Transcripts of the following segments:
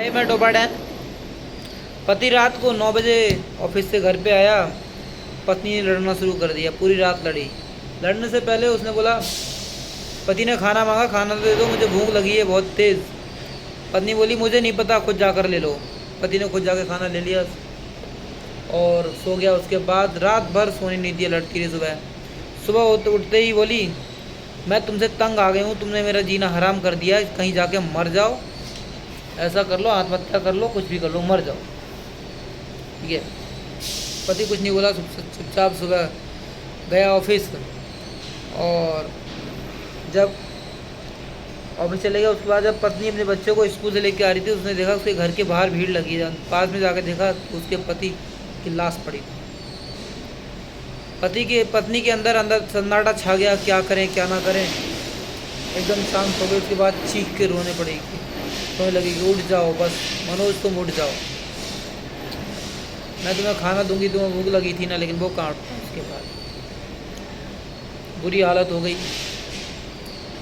मैं डोबा डैन। पति रात को 9 बजे ऑफिस से घर पे आया। पत्नी ने लड़ना शुरू कर दिया, पूरी रात लड़ी। लड़ने से पहले उसने बोला, पति ने खाना मांगा, खाना दे दो, मुझे भूख लगी है बहुत तेज़। पत्नी बोली, मुझे नहीं पता, खुद जाकर ले लो। पति ने खुद जाकर खाना ले लिया और सो गया। उसके बाद रात भर सोने नहीं दिया, लड़ती रही। सुबह उठते ही बोली, मैं तुमसे तंग आ गई हूँ, तुमने मेरा जीना हराम कर दिया, कहीं जाके मर जाओ, ऐसा कर लो, आत्महत्या कर लो, कुछ भी कर लो, मर जाओ। ठीक है। पति कुछ नहीं बोला, चुपचाप सुबह गया ऑफिस। और जब ऑफिस चले गया, उसके बाद जब पत्नी अपने बच्चों को स्कूल से लेकर आ रही थी, उसने देखा उसके घर के बाहर भीड़ लगी है। पास में जाकर देखा तो उसके पति की लाश पड़ी थी। पत्नी के अंदर सन्नाटा छा गया, क्या करें क्या ना करें। एकदम शांत हो गई। उसके बाद चीख के रोने पड़ेगी, रोने लगेगी, उठ जाओ बस मनोज, तुम उठ जाओ, मैं तुम्हें खाना दूंगी, तुम्हें भूख लगी थी ना। लेकिन वो कहाँ उठता। उसके बाद बुरी हालत हो गई।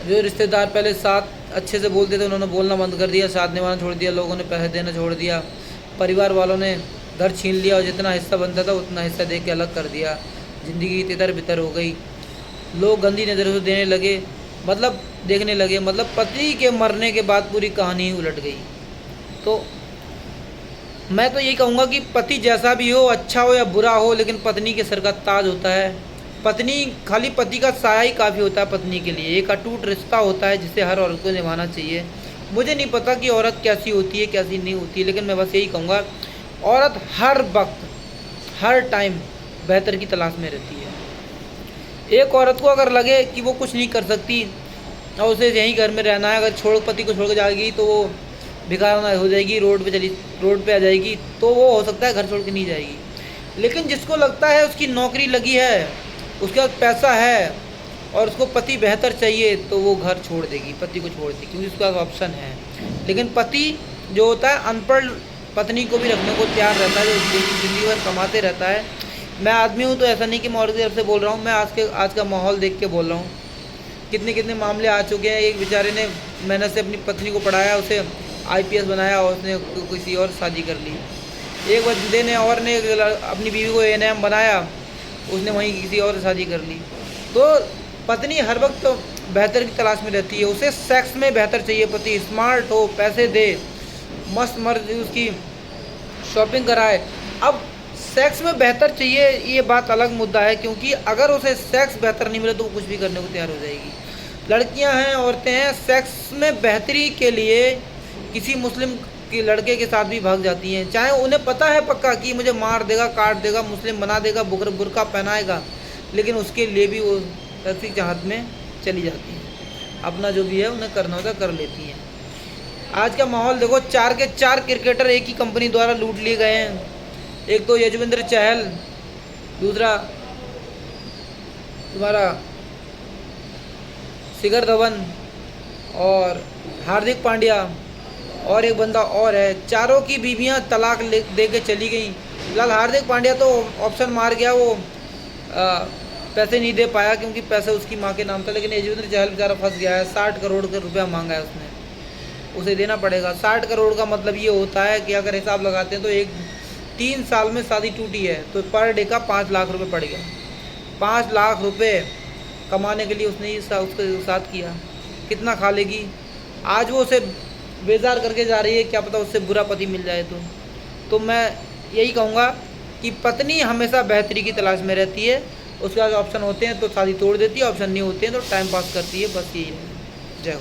जो रिश्तेदार पहले साथ अच्छे से बोलते थे, उन्होंने बोलना बंद कर दिया, साथ निभाना छोड़ दिया, लोगों ने पैसे देना छोड़ दिया, परिवार वालों ने घर छीन लिया और जितना हिस्सा बनता था उतना हिस्सा दे के अलग कर दिया। ज़िंदगी तितर बितर हो गई। लोग गंदी नज़रों से देखने लगे। मतलब पति के मरने के बाद पूरी कहानी ही उलट गई। तो मैं तो यही कहूँगा कि पति जैसा भी हो, अच्छा हो या बुरा हो, लेकिन पत्नी के सर का ताज होता है। पत्नी खाली पति का साया ही काफ़ी होता है पत्नी के लिए। एक अटूट रिश्ता होता है जिसे हर औरत को निभाना चाहिए। मुझे नहीं पता कि औरत कैसी होती है कैसी नहीं होती, लेकिन मैं बस यही कहूँगा, औरत हर वक्त हर टाइम बेहतर की तलाश में रहती है। एक औरत को अगर लगे कि वो कुछ नहीं कर सकती और उसे यहीं घर में रहना है, अगर पति को छोड़ के जाएगी तो वो भिखारना हो जाएगी, रोड पे आ जाएगी, तो वो हो सकता है घर छोड़ के नहीं जाएगी। लेकिन जिसको लगता है उसकी नौकरी लगी है, उसके पास पैसा है और उसको पति बेहतर चाहिए, तो वो घर छोड़ देगी, पति को छोड़ देगी, क्योंकि उसके पास ऑप्शन है। लेकिन पति जो होता है, अनपढ़ पत्नी को भी रखने को तैयार रहता है, जो ज़िंदगी भर कमाते रहता है। मैं आदमी हूँ तो ऐसा नहीं कि मैं औरत की तरफ से बोल रहा हूँ, मैं आज का माहौल देख के बोल रहा हूँ। कितने मामले आ चुके हैं। एक बेचारे ने मेहनत से अपनी पत्नी को पढ़ाया, उसे IPS बनाया और उसने किसी और शादी कर ली। एक बंदे ने अपनी बीवी को ANM बनाया, उसने वहीं किसी और से शादी कर ली। तो पत्नी हर वक्त तो बेहतर की तलाश में रहती है। उसे सेक्स में बेहतर चाहिए पति, स्मार्ट हो, पैसे दे, मस्त मर्जी उसकी शॉपिंग कराए। अब सेक्स में बेहतर चाहिए, ये बात अलग मुद्दा है, क्योंकि अगर उसे सेक्स बेहतर नहीं मिले तो वो कुछ भी करने को तैयार हो जाएगी। लड़कियां हैं, औरतें हैं, सेक्स में बेहतरी के लिए किसी मुस्लिम के लड़के के साथ भी भाग जाती हैं, चाहे उन्हें पता है पक्का कि मुझे मार देगा, काट देगा, मुस्लिम बना देगा, बुर्का पहनाएगा, लेकिन उसके लिए भी वो ऐसी चाहत में चली जाती हैं। अपना जो भी है उन्हें करना होता कर लेती हैं। आज का माहौल देखो, 4 के 4 क्रिकेटर एक ही कंपनी द्वारा लूट लिए गए हैं। एक तो यजुवेंद्र चहल, दूसरा तुम्हारा शिखर धवन और हार्दिक पांड्या, और एक बंदा और है। चारों की बीवियां तलाक दे के चली गई। फिलहाल हार्दिक पांड्या तो ऑप्शन मार गया, वो पैसे नहीं दे पाया क्योंकि पैसे उसकी माँ के नाम था। लेकिन यजुवेंद्र चहल बेचारा फंस गया है। 60 करोड़ का रुपया मांगा है उसने, उसे देना पड़ेगा। 60 करोड़ का मतलब ये होता है कि अगर हिसाब लगाते हैं तो 3 साल में शादी टूटी है तो पर डे का 5 लाख रुपये पड़ गया। 5 लाख रुपये कमाने के लिए उसने उसके साथ किया, कितना खा लेगी। आज वो उसे बेजार करके जा रही है, क्या पता उससे बुरा पति मिल जाए तो मैं यही कहूँगा कि पत्नी हमेशा बेहतरी की तलाश में रहती है। उसके पास ऑप्शन होते हैं तो शादी तोड़ देती है, ऑप्शन नहीं होते हैं तो टाइम पास करती है। बस यही है। जय हो।